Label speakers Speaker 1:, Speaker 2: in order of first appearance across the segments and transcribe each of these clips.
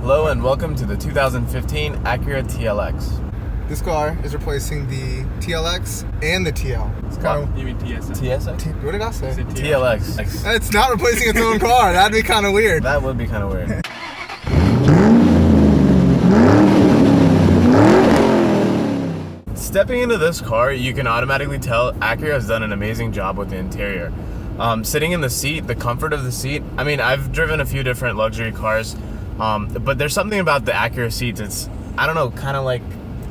Speaker 1: Hello and welcome to the 2015 Acura TLX.
Speaker 2: This car is replacing the TLX and the TL. It's kind of,
Speaker 3: You mean TSX?
Speaker 1: TSX?
Speaker 2: what did I say?
Speaker 1: TLX.
Speaker 2: It's not replacing its own car. That'd be kind of weird.
Speaker 1: That would be kind of weird. Stepping into this car, you can automatically tell Acura has done an amazing job with the interior. Sitting in the seat, the comfort of the seat. I mean, I've driven a few different luxury cars, but there's something about the Acura seats. It's, I don't know, kind of like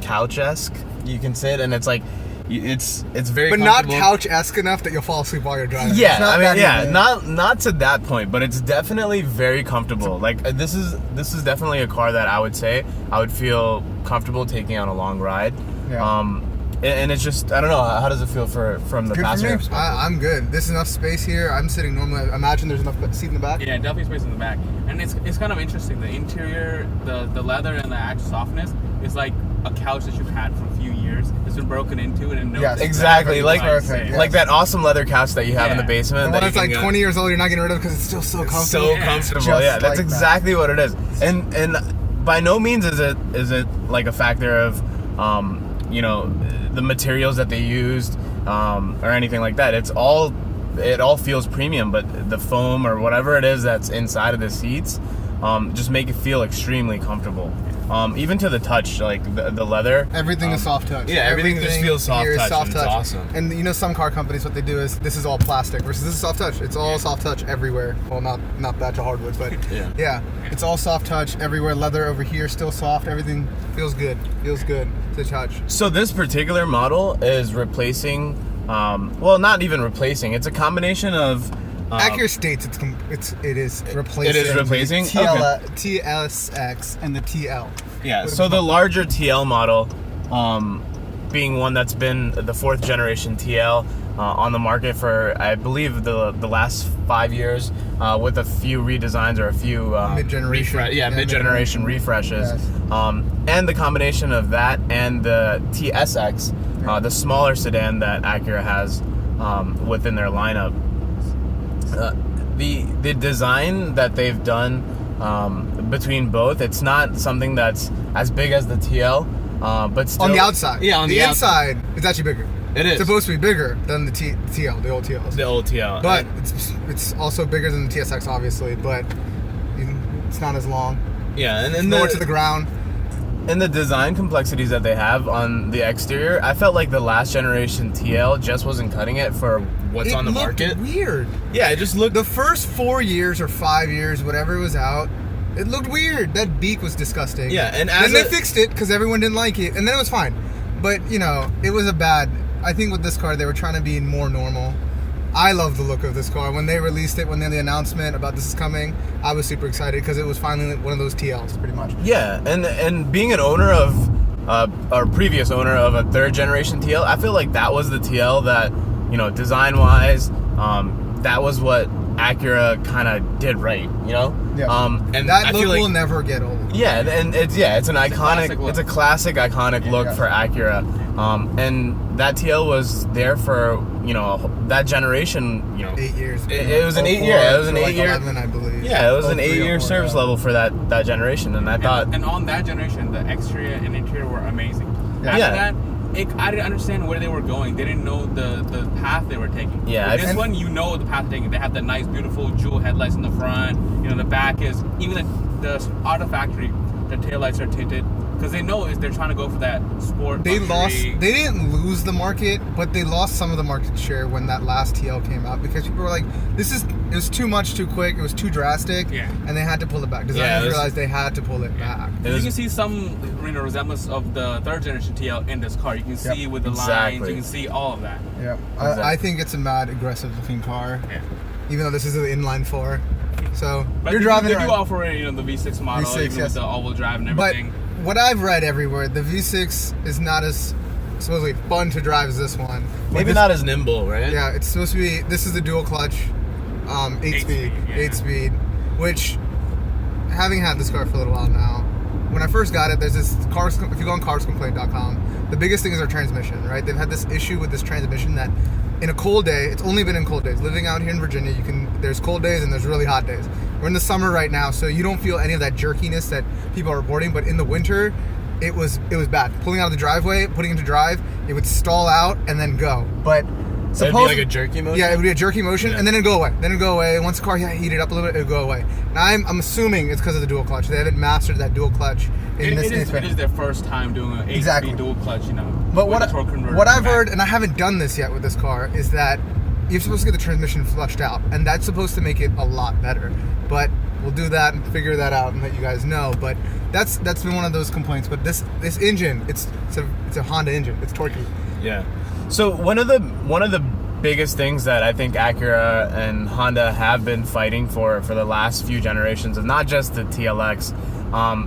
Speaker 1: couch-esque. You can sit and it's like, it's very
Speaker 2: But not
Speaker 1: comfortable.
Speaker 2: couch-esque enough that you'll fall asleep while you're driving.
Speaker 1: Yeah,
Speaker 2: It's not
Speaker 1: I mean,
Speaker 2: that
Speaker 1: yeah,
Speaker 2: even.
Speaker 1: not to that point, but it's definitely very comfortable. Like this is definitely a car that I would say I would feel comfortable taking on a long ride.
Speaker 2: Yeah.
Speaker 1: And it's just, I don't know, how does it feel from the
Speaker 2: Good for
Speaker 1: passenger
Speaker 2: me.
Speaker 1: perspective?
Speaker 2: I'm good. There's enough space here. I'm sitting normally. Imagine there's enough seat in the back.
Speaker 3: Yeah, definitely space in the back. And it's kind of interesting. The interior, the leather and the actual softness is like a couch that you've had for a few years. It's been broken into and no.
Speaker 2: Yes,
Speaker 1: Exactly, like
Speaker 2: perfect, yes.
Speaker 1: like that awesome leather couch that you have in the basement.
Speaker 2: The
Speaker 1: that
Speaker 2: one
Speaker 1: you
Speaker 2: that's
Speaker 1: can
Speaker 2: like 20 years old, you're not getting rid of because it's still so comfortable.
Speaker 1: so
Speaker 3: Yeah.
Speaker 1: comfortable.
Speaker 2: Just
Speaker 1: Yeah, that's
Speaker 2: like
Speaker 1: exactly what it is. And by no means is it like a factor of the materials that they used or anything like that. It all feels premium, but the foam or whatever it is that's inside of the seats just make it feel extremely comfortable. Even to the touch, like the leather.
Speaker 2: Everything is soft touch.
Speaker 1: Yeah, everything just feels soft
Speaker 2: here is
Speaker 1: touch,
Speaker 2: soft
Speaker 1: and it's
Speaker 2: touch.
Speaker 1: awesome.
Speaker 2: And some car companies, what they do is this is all plastic versus this is soft touch. It's all soft touch everywhere. Well, not that to hardwood, but yeah, it's all soft touch everywhere. Leather over here still soft. Everything feels good. Feels good to touch.
Speaker 1: So this particular model is replacing, well, not even replacing. It's a combination of.
Speaker 2: Acura states it is replacing.
Speaker 1: It is replacing?
Speaker 2: TSX and the TL.
Speaker 1: Yeah, so the larger TL model, being one that's been the fourth generation TL on the market for, I believe, the last 5 years, with a few redesigns or a few
Speaker 2: Mid-generation.
Speaker 1: mid-generation refreshes,
Speaker 2: Yes.
Speaker 1: and the combination of that and the TSX, the smaller sedan that Acura has within their lineup. The design that they've done between both, it's not something that's as big as the TL, but still,
Speaker 2: On the outside.
Speaker 1: Yeah, on the
Speaker 2: inside, it's actually bigger.
Speaker 1: It is
Speaker 2: It's supposed to be bigger than the TL, the old TLs.
Speaker 1: the old TL,
Speaker 2: But it's also bigger than the TSX, obviously, but it's not as long.
Speaker 1: yeah, and
Speaker 2: It's
Speaker 1: then
Speaker 2: lower to the ground.
Speaker 1: and the design complexities that they have on the exterior, I felt like the last generation TL just wasn't cutting it for what's on the market.
Speaker 2: It looked weird.
Speaker 1: Yeah, it just looked.
Speaker 2: The first 4 years or 5 years, whatever it was out, it looked weird. That beak was disgusting.
Speaker 1: Yeah, and
Speaker 2: then they fixed it because everyone didn't like it, and then it was fine. But it was a bad. I think with this car, they were trying to be more normal. I love the look of this car. When they released it, when they had the announcement about this is coming, I was super excited because it was finally one of those TLs, pretty much.
Speaker 1: Yeah, and being an owner of, or previous owner of a third generation TL, I feel like that was the TL that, design wise, that was what Acura kind of did right,
Speaker 2: Yeah.
Speaker 1: And
Speaker 2: that
Speaker 1: I
Speaker 2: look
Speaker 1: feel like,
Speaker 2: will never get old.
Speaker 1: yeah, and it's an iconic, it's a classic iconic look for Acura, and that TL was there for that generation.
Speaker 2: 8 years.
Speaker 1: It was an 8 year. It was an 8 year.
Speaker 2: 11, I believe.
Speaker 1: Yeah, it was an
Speaker 2: 03,
Speaker 1: 8-year
Speaker 2: 04,
Speaker 1: service
Speaker 2: yeah.
Speaker 1: level for that generation, and I thought.
Speaker 3: And on that generation, the exterior and interior were amazing.
Speaker 2: Yeah.
Speaker 3: After that, I didn't understand where they were going. They didn't know the path they were taking.
Speaker 1: Yeah,
Speaker 3: This one, the path they're taking. They have the nice, beautiful jewel headlights in the front. The back is even the auto factory. The taillights are tinted because they know they're trying to go for that sport.
Speaker 2: They
Speaker 3: luxury.
Speaker 2: They didn't lose the market, but they lost some of the market share when that last TL came out because people were like, it was too much, too quick, it was too drastic, and they had to pull it back. Designers realized they had to pull it back.
Speaker 3: You can see some resemblance of the third generation TL in this car. You can see with the lines, you can see all of that.
Speaker 2: Yeah,
Speaker 1: Exactly.
Speaker 2: I think it's a mad aggressive looking car.
Speaker 3: Yeah.
Speaker 2: Even though this is an inline 4. So
Speaker 3: But
Speaker 2: you're driving
Speaker 3: they
Speaker 2: it
Speaker 3: do
Speaker 2: right.
Speaker 3: offer the V6 model,
Speaker 2: V6,
Speaker 3: even
Speaker 2: yes.
Speaker 3: with the all-wheel drive and
Speaker 2: But
Speaker 3: everything.
Speaker 2: what I've read everywhere, the V6 is not as supposedly fun to drive as this one.
Speaker 1: Maybe not as nimble, right?
Speaker 2: Yeah, it's supposed to be. This is the dual clutch, 8 speed, which, having had this car for a little while now, when I first got it, there's this cars. If you go on carscomplaint.com, the biggest thing is our transmission. Right? They've had this issue with this transmission that in a cold day, it's only been in cold days. Living out here in Virginia, there's cold days and there's really hot days. We're in the summer right now, so you don't feel any of that jerkiness that people are reporting. But in the winter, it was bad. Pulling out of the driveway, putting into drive, it would stall out and then go. But
Speaker 1: So it'd be like a jerky motion?
Speaker 2: Yeah, it would be a jerky motion,
Speaker 1: Yeah.
Speaker 2: and then it'd go away. Once the car heated up a little bit, it would go away. And I'm assuming it's because of the dual clutch. They haven't mastered that dual clutch in this
Speaker 3: it is their first time doing an 8-speed dual clutch, you know.
Speaker 2: But
Speaker 3: with a torque converter
Speaker 2: what I've
Speaker 3: back.
Speaker 2: heard, and I haven't done this yet with this car, is that you're supposed to get the transmission flushed out, and that's supposed to make it a lot better. But we'll do that and figure that out and let you guys know. But that's been one of those complaints. But this engine, it's a Honda engine. It's torquey.
Speaker 1: Yeah. So one of the biggest things that I think Acura and Honda have been fighting for the last few generations of not just the TLX,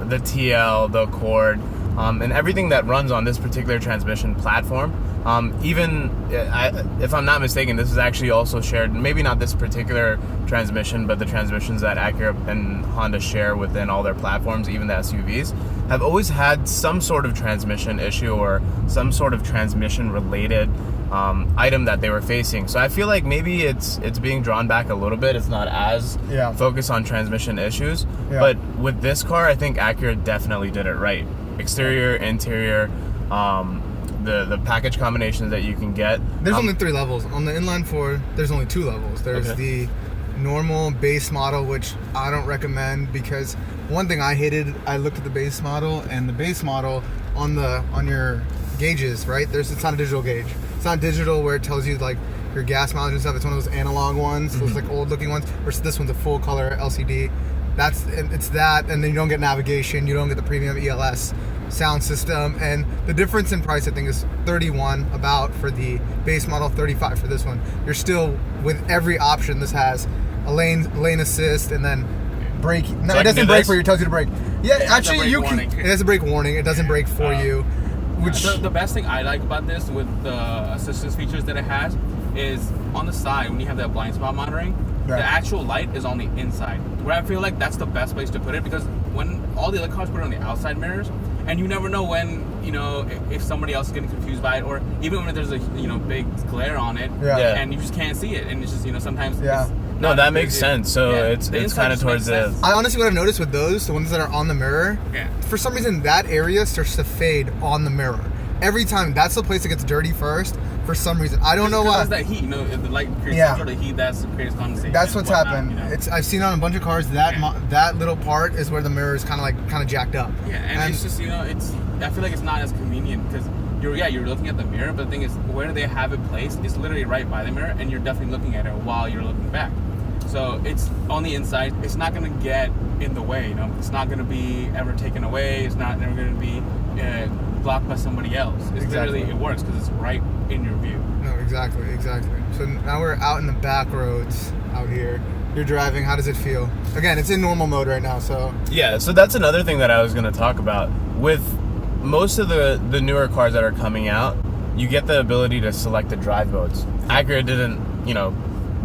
Speaker 1: the TL, the Accord, and everything that runs on this particular transmission platform. If I'm not mistaken, this is actually also shared, maybe not this particular transmission, but the transmissions that Acura and Honda share within all their platforms, even the SUVs, have always had some sort of transmission issue or some sort of transmission related item that they were facing. So I feel like maybe it's being drawn back a little bit. It's not as focused on transmission issues. Yeah. But with this car, I think Acura definitely did it right. Exterior, interior, the package combinations that you can get.
Speaker 2: There's only 3 levels. On the inline 4, there's only 2 levels. There's the normal base model, which I don't recommend, because one thing I hated, I looked at the base model, and the base model on your gauges, right? It's not a digital gauge. It's not digital where it tells you like your gas mileage and stuff. It's one of those analog ones, those like old looking ones. Versus this one's a full color LCD. It's that, and then you don't get navigation. You don't get the premium ELS sound system, and the difference in price I think is $31 about for the base model, $35 for this one. You're still with every option. This has a lane assist, and then brake. No,
Speaker 1: so
Speaker 2: it doesn't brake for you. It tells you to brake. Yeah, actually,
Speaker 3: it
Speaker 2: has a brake warning. It doesn't brake for you. Which
Speaker 3: the best thing I like about this with the assistance features that it has is on the side when you have that blind spot monitoring, the actual light is on the inside. Where I feel like that's the best place to put it, because when all the other cars put it on the outside mirrors, and you never know when, you know, if somebody else is getting confused by it, or even when there's a, you know, big glare on it, and you just can't see it, and it's just, you know, sometimes it's
Speaker 1: no, that makes sense. So it's kind of towards the.
Speaker 2: I honestly, what I've noticed with those, the ones that are on the mirror, for some reason that area starts to fade on the mirror. Every time, that's the place that gets dirty first. For some reason, I don't know why.
Speaker 3: That's that heat, you know, the light creates some sort of heat that creates condensation.
Speaker 2: That's what's happened.
Speaker 3: You know?
Speaker 2: I've seen on a bunch of cars that little part is where the mirror is kind of jacked up.
Speaker 3: Yeah, and it's just, you know, I feel like it's not as convenient because you're looking at the mirror, but the thing is, where they have it placed is literally right by the mirror, and you're definitely looking at it while you're looking back. So it's on the inside. It's not going to get in the way. You know, it's not going to be ever taken away. It's not ever going to be blocked by somebody else. It's literally, it works because it's right in your view.
Speaker 2: No, exactly. So now we're out in the back roads out here. You're driving. How does it feel? Again, it's in normal mode right now. So
Speaker 1: yeah. So that's another thing that I was going to talk about. With most of the newer cars that are coming out, you get the ability to select the drive modes. Acura didn't, you know,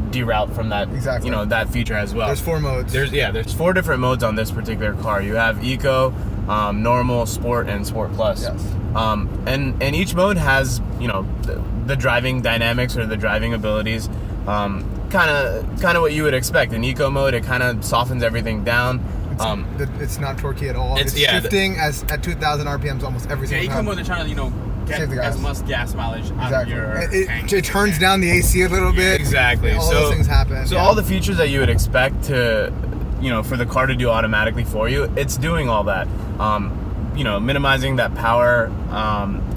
Speaker 1: deroute from that, you know, that feature as well.
Speaker 2: There's 4 modes.
Speaker 1: There's 4 different modes on this particular car. You have Eco, Normal, Sport, and Sport Plus.
Speaker 2: Yes.
Speaker 1: And each mode has, you know, the driving dynamics or the driving abilities, kind of what you would expect. In Eco mode, it kind of softens everything down.
Speaker 2: It's not torquey at all. It's shifting at 2,000 RPMs almost every single time.
Speaker 3: Eco mode, they're trying to, you know, get as much gas mileage out of your tank.
Speaker 2: It turns down the AC a little bit.
Speaker 1: Exactly.
Speaker 2: All those things happen.
Speaker 1: So all the features that you would expect to, you know, for the car to do automatically for you, it's doing all that. You know, minimizing that power,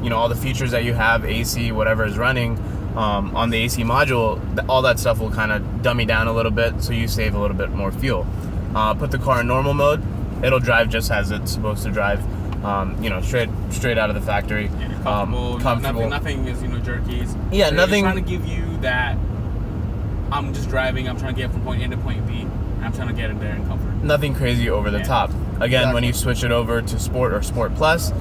Speaker 1: you know, all the features that you have, AC, whatever is running on the AC module, all that stuff will kind of dummy down a little bit so you save a little bit more fuel. Put the car in normal mode, it'll drive just as it's supposed to drive, you know, straight out of the factory.
Speaker 3: Comfortable. Nothing is, you know, jerkies.
Speaker 1: Yeah, nothing.
Speaker 3: They're trying to give you that, I'm just driving, I'm trying to get from point A to point B, and I'm trying to get it there in comfort.
Speaker 1: Nothing crazy over the top. Again, when you switch it over to Sport or Sport Plus,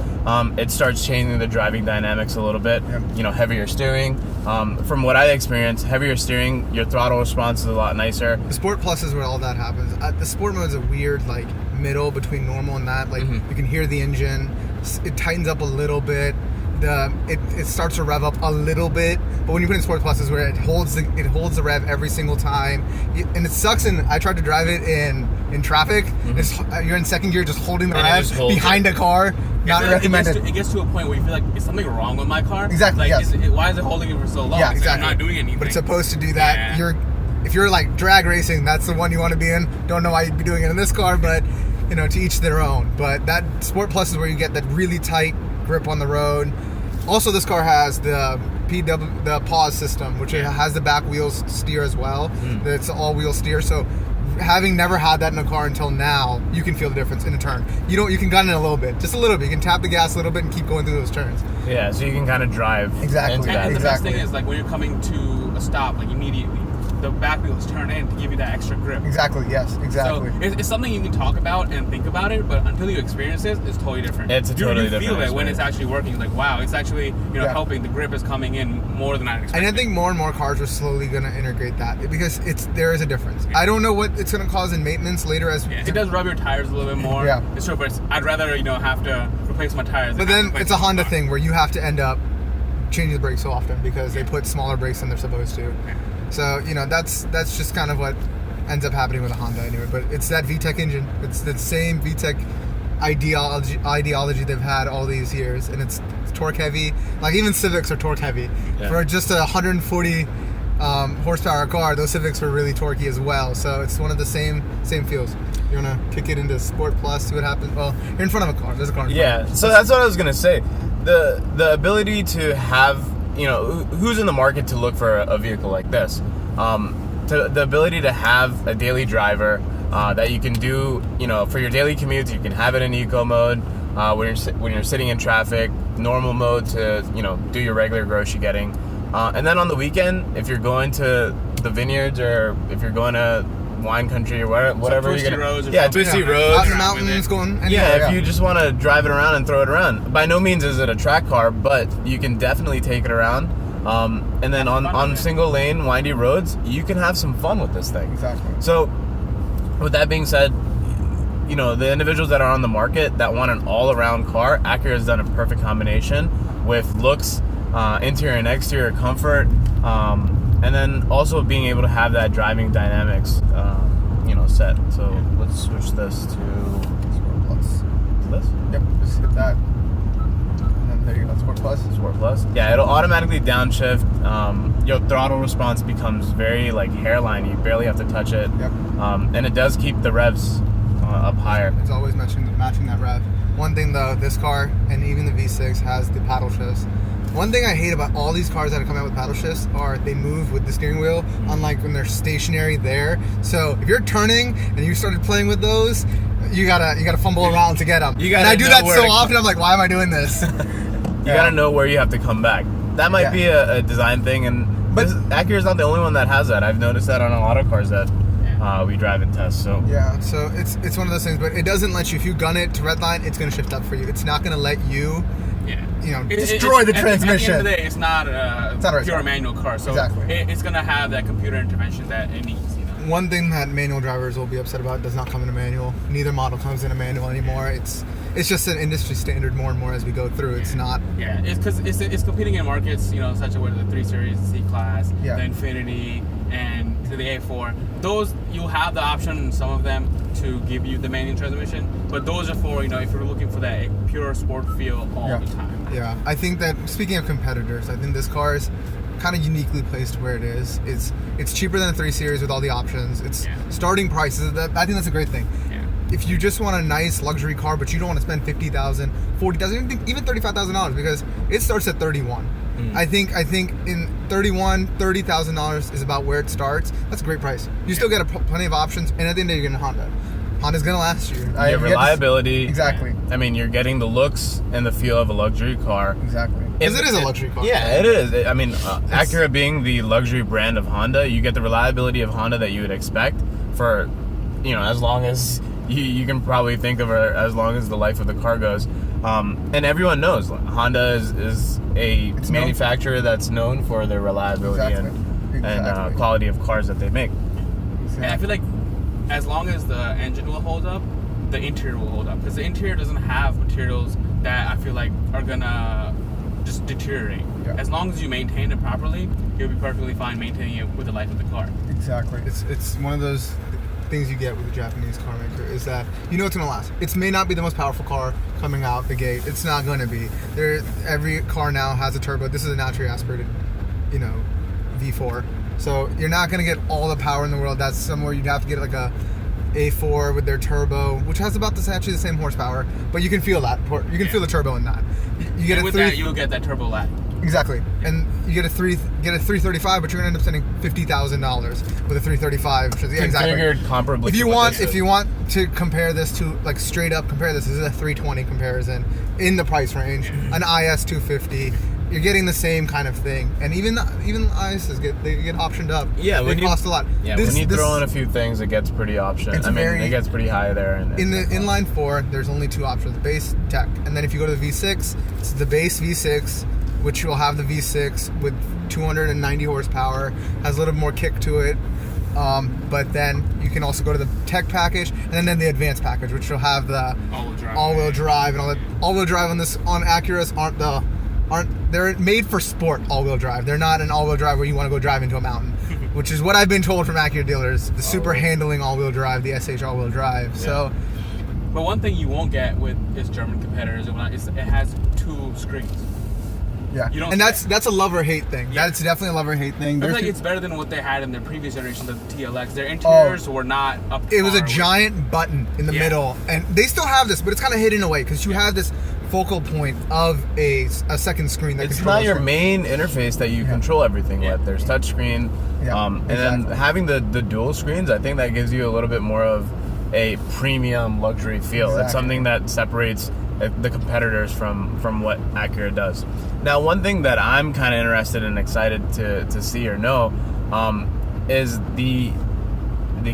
Speaker 1: it starts changing the driving dynamics a little bit. You know, heavier steering. From what I experienced, heavier steering, your throttle response is a lot nicer.
Speaker 2: The Sport Plus is where all that happens. The Sport mode is a weird, like, middle between normal and that. Like, you can hear the engine. It tightens up a little bit. it starts to rev up a little bit, but when you put in Sport Plus is where it holds the rev every single time, and it sucks. And I tried to drive it in traffic. You're in second gear, just holding the rev behind a car. Not recommended.
Speaker 3: It gets to a point where you feel like, is something wrong with my car?
Speaker 2: Exactly.
Speaker 3: Like, why is it holding it for so long?
Speaker 2: Yeah,
Speaker 3: It's
Speaker 2: exactly.
Speaker 3: not doing anything.
Speaker 2: But it's supposed to do that.
Speaker 3: Yeah.
Speaker 2: If you're like drag racing, that's the one you want to be in. Don't know why you'd be doing it in this car, but to each their own. But that Sport Plus is where you get that really tight grip on the road. Also, this car has the pause system, which has the back wheels steer as well. It's all wheel steer. So, having never had that in a car until now, you can feel the difference in a turn. You can gun it a little bit, just a little bit. You can tap the gas a little bit and keep going through those turns.
Speaker 1: Yeah, so you can kind of drive.
Speaker 2: Exactly.
Speaker 3: And the best thing is, like, when you're coming to a stop, like, immediately, the back wheels turn in to give you that extra grip.
Speaker 2: Exactly. Yes. Exactly.
Speaker 3: So it's something you can talk about and think about it, but until you experience it, it's totally different.
Speaker 1: It's a totally different
Speaker 3: You feel it
Speaker 1: experience.
Speaker 3: when it's actually working. Like, wow, it's actually helping. The grip is coming in more than I expected.
Speaker 2: And I think more and more cars are slowly going to integrate that because there is a difference. I don't know what it's going to cause in maintenance later as.
Speaker 3: Yeah, it does rub your tires a little bit more.
Speaker 2: Yeah.
Speaker 3: It's true, but I'd rather have to replace my tires.
Speaker 2: But then it's a Honda thing where you have to end up changing the brakes so often because they put smaller brakes than they're supposed to.
Speaker 3: Yeah.
Speaker 2: So that's just kind of what ends up happening with a Honda anyway. But it's that VTEC engine. It's the same VTEC ideology they've had all these years, and it's torque heavy. Like even Civics are torque heavy.
Speaker 1: Yeah.
Speaker 2: For just a 140 horsepower car, those Civics were really torquey as well. So it's one of the same feels. You wanna kick it into Sport Plus, see what happens? Well, you're in front of a car. There's a car.
Speaker 1: Yeah, so that's what I was gonna say. The ability to have, who's in the market to look for a vehicle like this, the ability to have a daily driver that you can do, for your daily commutes. You can have it in eco mode when you're sitting in traffic, normal mode to do your regular grocery getting, and then on the weekend, if you're going to the vineyards or if you're going to wine country or whatever
Speaker 3: twisty
Speaker 1: you're gonna,
Speaker 3: roads or
Speaker 1: twisty
Speaker 3: something.
Speaker 1: roads.
Speaker 2: Out in the mountains, going anywhere.
Speaker 1: Yeah, if you just want to drive it around and throw it around. By no means is it a track car, but you can definitely take it around. And then on single lane, windy roads, you can have some fun with this thing.
Speaker 2: Exactly.
Speaker 1: So, with that being said, the individuals that are on the market that want an all-around car, Acura has done a perfect combination with looks, interior and exterior comfort, and then also being able to have that driving dynamics, set. So let's switch this to
Speaker 2: Sport Plus.
Speaker 1: this.
Speaker 2: Yep, just hit that. And then there you go, Sport Plus.
Speaker 1: Sport Plus. Yeah, it'll automatically downshift. Your throttle response becomes very like hairline. You barely have to touch it.
Speaker 2: Yep.
Speaker 1: And it does keep the revs up higher.
Speaker 2: It's always matching that rev. One thing though, this car and even the V6 has the paddle shifts. One thing I hate about all these cars that come out with paddle shifts are they move with the steering wheel, unlike when they're stationary there. So if you're turning and you started playing with those, you gotta fumble around to get them. And I do that so often. I'm like, why am I doing this?
Speaker 1: You gotta know where you have to come back. That might be a design thing, but Acura's not the only one that has that. I've noticed that on a lot of cars that we drive and test. So
Speaker 2: so it's one of those things, but it doesn't let you. If you gun it to red line, it's gonna shift up for you. It's not gonna let you. Destroy the transmission.
Speaker 3: At the end of the day, it's not a pure manual car, so it's gonna have that computer intervention that it needs.
Speaker 2: One thing that manual drivers will be upset about does not come in a manual. Neither model comes in a manual anymore. It's just an industry standard more and more as we go through. It's not.
Speaker 3: Yeah, it's because it's competing in markets, such as the 3 Series, the C-Class, the Infinity, and the A4. Those you'll have the option in some of them to give you the manual transmission, but those are for if you're looking for that pure sport feel all the time.
Speaker 2: Yeah, I think that speaking of competitors, I think this car is kind of uniquely placed where it is. It's cheaper than the 3 Series with all the options. It's starting prices. I think that's a great thing.
Speaker 3: Yeah.
Speaker 2: If you just want a nice luxury car, but you don't want to spend $50,000, $40,000, even $35,000, because it starts at $31,000. I think in $30,000 is about where it starts. That's a great price. You still get plenty of options, and at the end of the day, you're getting a Honda. Honda's gonna last you.
Speaker 1: You have reliability.
Speaker 2: Exactly.
Speaker 1: I mean, you're getting the looks and the feel of a luxury car.
Speaker 2: Exactly. Because it is a luxury car.
Speaker 1: Yeah, it is. I mean, Acura being the luxury brand of Honda, you get the reliability of Honda that you would expect for, as long as you can probably think of her, as long as the life of the car goes. And everyone knows Honda is a manufacturer that's known for their reliability and quality of cars that they make.
Speaker 3: And I feel like as long as the engine will hold up, the interior will hold up. Because the interior doesn't have materials that I feel like are gonna just deteriorate.
Speaker 2: Yeah.
Speaker 3: As long as you maintain it properly, you'll be perfectly fine maintaining it with the life of the car.
Speaker 2: Exactly. It's one of those things you get with a Japanese car maker is that you know it's gonna last. It may not be the most powerful car coming out the gate. It's not going to be. Every car now has a turbo. This is a naturally aspirated, V4. So you're not gonna get all the power in the world. That's somewhere you'd have to get like a A4 with their turbo, which has about actually the same horsepower, but you can feel that. You can feel the turbo in that. You get
Speaker 3: and with that, you'll get that turbo lag.
Speaker 2: Exactly, and you get a 335, but you're gonna end up spending $50,000 with a 335. Which is, yeah, exactly.
Speaker 1: Configured comparably.
Speaker 2: If you want to compare this to like straight up compare this is a 320 comparison in the price range, an IS 250. You're getting the same kind of thing, and even ISs get optioned up.
Speaker 1: Yeah,
Speaker 2: they cost a lot.
Speaker 1: Yeah, when you throw in a few things, it gets pretty option. It gets pretty high there.
Speaker 2: In the inline 4, there's only two options: base, tech, and then if you go to the V6, it's the base V6, which will have the V6 with 290 horsepower, has a little more kick to it. But then you can also go to the tech package, and then the advanced package, which will have the all-wheel drive and all that. All-wheel drive on Acuras they're made for sport all-wheel drive. They're not an all-wheel drive where you want to go drive into a mountain, which is what I've been told from Acura dealers. The super handling all-wheel drive, the SH all-wheel drive. Yeah. So,
Speaker 3: but one thing you won't get with its German competitors is it has 2 screens.
Speaker 2: Yeah, and that's a love or hate thing. Yeah. That's definitely a love or hate thing.
Speaker 3: I feel like it's better than what they had in their previous generation, the TLX. Their interiors were not up to
Speaker 2: It was a giant button in the middle, and they still have this, but it's kind of hidden away because you have this focal point of a second screen that
Speaker 1: it's not your main interface that you control everything with. There's touchscreen, and then having the dual screens, I think that gives you a little bit more of a premium luxury feel. It's something that separates the competitors from what Acura does. Now, one thing that I'm kind of interested and excited to see or know is the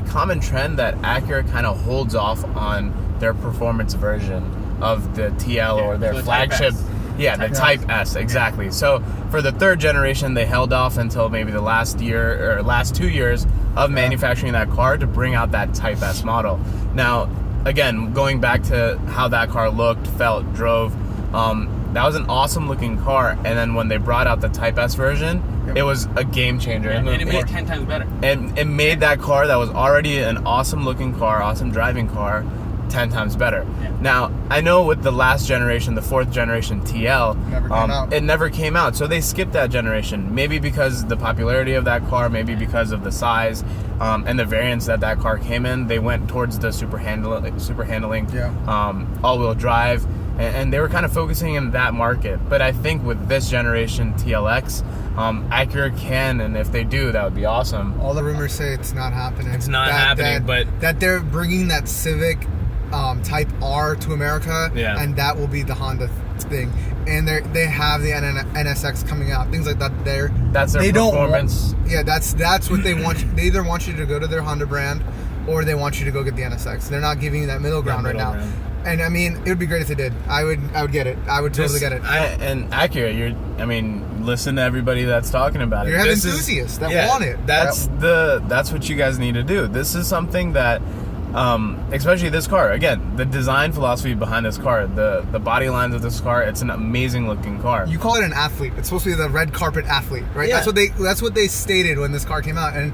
Speaker 1: common trend that Acura kind of holds off on their performance version of the TL or their flagship. The Type S, exactly. Yeah. So for the 3rd generation, they held off until maybe the last 2 years of manufacturing that car to bring out that Type S model. Now, again, going back to how that car looked, felt, drove, that was an awesome looking car. And then when they brought out the Type S version, it was a game changer.
Speaker 3: And it made 10 times better.
Speaker 1: And it made that car that was already an awesome looking car, awesome driving car, 10 times better. Yeah. Now, I know with the last generation, the 4th generation TL, it never came out. So they skipped that generation. Maybe because the popularity of that car, maybe because of the size and the variants that car came in. They went towards the super handling, all-wheel drive, and they were kind of focusing in that market. But I think with this generation TLX, Acura can, and if they do, that would be awesome.
Speaker 2: All the rumors say it's not happening.
Speaker 1: It's not happening, but
Speaker 2: that they're bringing that Civic Type R to America, and that will be the Honda thing. And they have the NSX coming out, things like that.
Speaker 1: That's their performance.
Speaker 2: That's what they want. They either want you to go to their Honda brand, or they want you to go get the NSX. They're not giving you that middle ground right now. And I mean, it would be great if they did. I would get it. I would totally get it.
Speaker 1: And Acura, listen to everybody that's talking about it.
Speaker 2: You have enthusiasts that want it.
Speaker 1: That's what you guys need to do. This is something that, especially this car. Again, the design philosophy behind this car, the body lines of this car, it's an amazing looking car.
Speaker 2: You call it an athlete. It's supposed to be the red carpet athlete, right? Yeah. That's what they stated when this car came out. And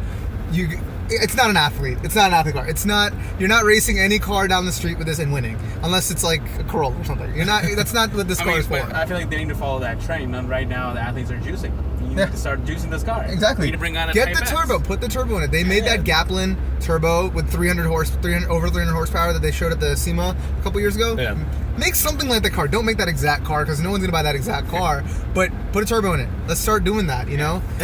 Speaker 2: it's not an athlete. It's not an athlete car. It's not. You're not racing any car down the street with this and winning, unless it's like a Corolla or something. You're not. That's not what this car is for.
Speaker 3: I feel like they need to follow that trend. And right now, the athletes are juicing. You need to start juicing this car.
Speaker 2: Exactly.
Speaker 3: You need to bring out a
Speaker 2: Get
Speaker 3: Type
Speaker 2: the turbo. Put the turbo in it. They made that Gaplin turbo with over 300 horsepower that they showed at the SEMA a couple years ago.
Speaker 1: Yeah.
Speaker 2: Make something like the car. Don't make that exact car because no one's gonna buy that exact car. But put a turbo in it. Let's start doing that. And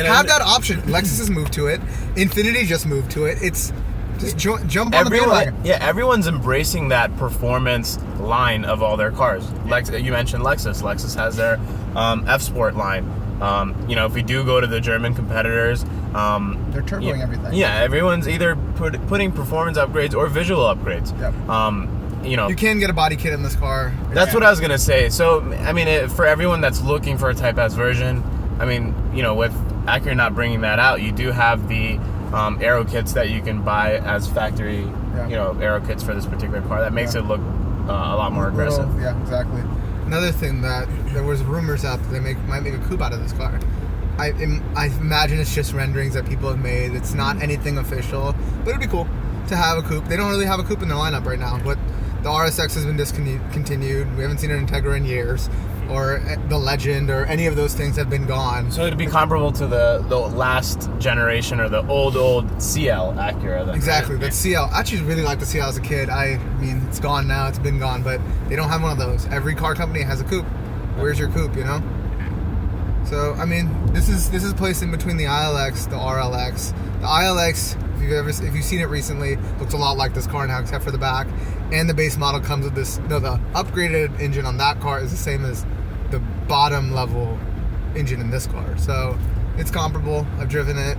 Speaker 2: have that option. Lexus has moved to it. Infiniti just moved to it. It's just jump on the bandwagon.
Speaker 1: Yeah, everyone's embracing that performance line of all their cars. You mentioned Lexus. Lexus has their F Sport line. If we do go to the German competitors,
Speaker 2: they're turboing everything.
Speaker 1: Yeah, everyone's either putting performance upgrades or visual upgrades.
Speaker 2: Yep. You can get a body kit in this car.
Speaker 1: That's what I was gonna say. So, for everyone that's looking for a Type S version, with Acura not bringing that out, you do have the aero kits that you can buy as factory, aero kits for this particular car. That makes it look a lot more aggressive.
Speaker 2: Yeah, exactly. Another thing that there was rumors out that they might make a coupe out of this car. I imagine it's just renderings that people have made. It's not anything official, but it'd be cool to have a coupe. They don't really have a coupe in their lineup right now, but the RSX has been discontinued. We haven't seen an Integra in years, or the Legend, or any of those things have been gone.
Speaker 1: So it'd be comparable to the last generation, or the old CL Acura. Then,
Speaker 2: Exactly,
Speaker 1: right?
Speaker 2: that CL. I actually really liked the CL as a kid. I mean, it's gone now, it's been gone, but they don't have one of those. Every car company has a coupe. Where's your coupe, you know? So, I mean, this is placed in between the ILX, the RLX. The ILX, if you've seen it recently, looks a lot like this car now, except for the back. And the base model comes with this. No, the upgraded engine on that car is the same as the bottom level engine in this car. So it's comparable. I've driven it.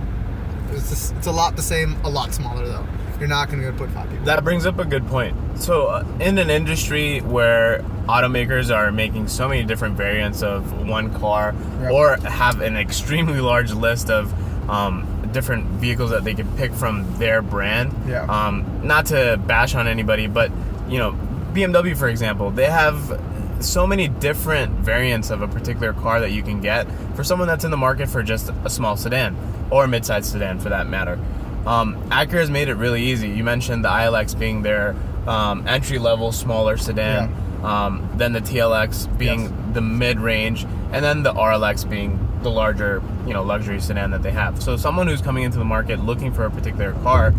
Speaker 2: It's a lot the same, a lot smaller though. You're not going to be able to put 5 people.
Speaker 1: That brings up a good point. So in an industry where automakers are making so many different variants of one car,
Speaker 2: Right.
Speaker 1: or have an extremely large list of different vehicles that they can pick from their brand.
Speaker 2: Yeah.
Speaker 1: Not to bash on anybody, but you know, BMW, for example, they have so many different variants of a particular car that you can get for someone that's in the market for just a small sedan, or a mid-size sedan for that matter. Acura has made it really easy. You mentioned the ILX being their entry-level smaller sedan, then the TLX being the mid-range, and then the RLX being the larger, luxury sedan that they have. So someone who's coming into the market looking for a particular car,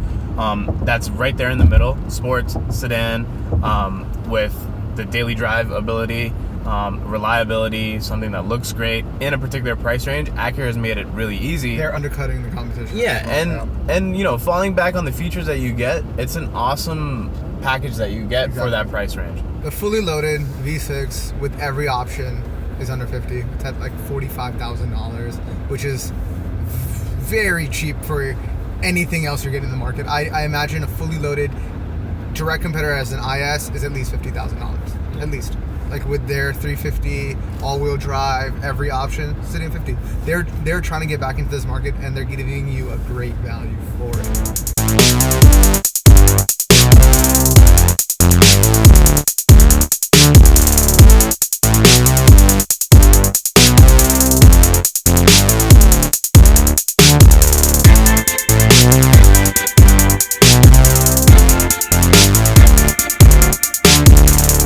Speaker 1: that's right there in the middle, sports sedan, with the daily drive ability, reliability, something that looks great in a particular price range. Acura has made it really easy.
Speaker 2: They're undercutting the competition.
Speaker 1: Yeah, and falling back on the features that you get, it's an awesome package that you get for that price range.
Speaker 2: The fully loaded V6 with every option is under 50. It's at like $45,000, which is very cheap for anything else you're getting in the market. I imagine a fully loaded direct competitor as an IS is at least $50,000, at least. Like with their 350 all-wheel drive, every option sitting at 50. They're trying to get back into this market, and they're giving you a great value for it.